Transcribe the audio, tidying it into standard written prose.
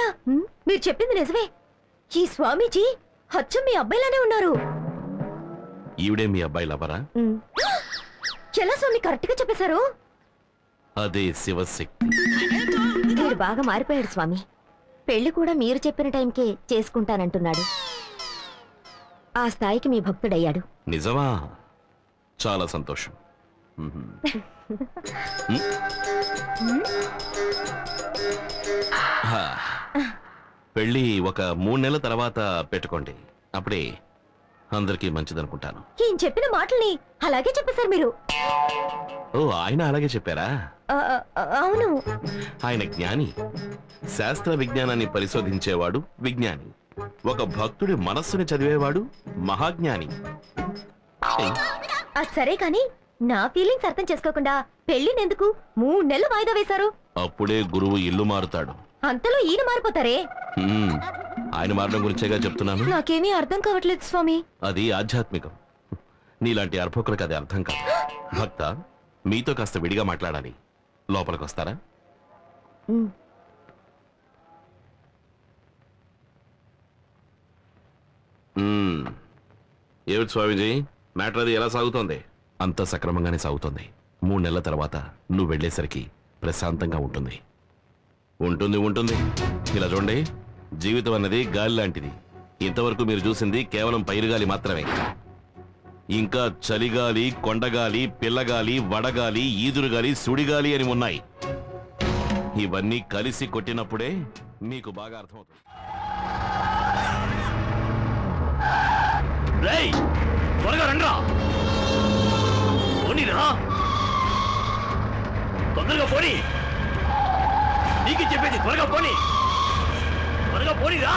అత్తయ్య మీరు చెప్పింది నిజమే. ఈ స్వామీజీ అచ్చం మీ అబ్బాయిలానే ఉన్నారు. ఈవిడే మీ అబ్బాయి లవరా? ఎలా స్వామి కరెక్ట్ గా చెప్పేశారు? అదే శివశక్తి. వీడు బాగా మారిపోయాడు స్వామి. పెళ్లి కూడా మీరు చెప్పిన టైంకే చేసుకుంటానంటున్నాడు. ఆ స్థాయికి మీ భక్తుడయ్యాడు. నిజమా? చాలా సంతోషం. పెళ్ళి ఒక 3 నెలల తర్వాత పెట్టుకోండి. అప్పుడే అందరికీ మంచిదనుకుంటాను. ఈయన చెప్పిన మాటల్ని అలాగే చెప్పేశారు మీరు. ఓ, ఆయన అలాగే చెప్పారా? అవును. ఆయన జ్ఞాని. శాస్త్ర విజ్ఞానాన్ని పరిశోధించేవాడు విజ్ఞాని. ఒక భక్తుడి మనస్సుని చదివేవాడు మహాజ్ఞాని. అది సరే కాని నా ఫీలింగ్స్ అర్థం చేసుకోకుండా పెళ్లినెందుకు 3 నెలలు వాయిదా వేశారు? అప్పుడే గురువు ఇల్లు మారుతాడు. అంతలో ఈయన మారిపోతారే? ఆయన మారడం గురించేగా చెప్తున్నాను. నాకేమీ అర్థం కావట్లేదు స్వామి. అది ఆధ్యాత్మికం. నీలాంటి అర్భకులకు అది అర్థం కాదు. భక్త, మీతో కాస్త విడిగా మాట్లాడాలి. లోపలికి వస్తారా? ఏమిటి స్వామీజీ, మ్యాటర్ అది ఎలా సాగుతోంది? అంత సక్రమంగానే సాగుతోంది. 3 నెలల తర్వాత నువ్వు వెళ్ళేసరికి ప్రశాంతంగా ఉంటుంది. ఉంటుంది ఉంటుంది. ఇలా చూడండి, జీవితం అన్నది గాలి లాంటిది. ఇంతవరకు మీరు చూసింది కేవలం పైరుగాలి మాత్రమే. ఇంకా చలిగాలి, కొండగాలి, పిల్లగాలి, వడగాలి, ఈదురుగాలి, సుడిగాలి అని ఉన్నాయి. ఇవన్నీ కలిసి కొట్టినప్పుడే మీకు బాగా అర్థమవుతుంది. త్వరగా రండ్రా, పోనీరా, తొందరగా పోనీ. నీకు చెప్పేది త్వరగా పోనీ, త్వరగా పోనీరా.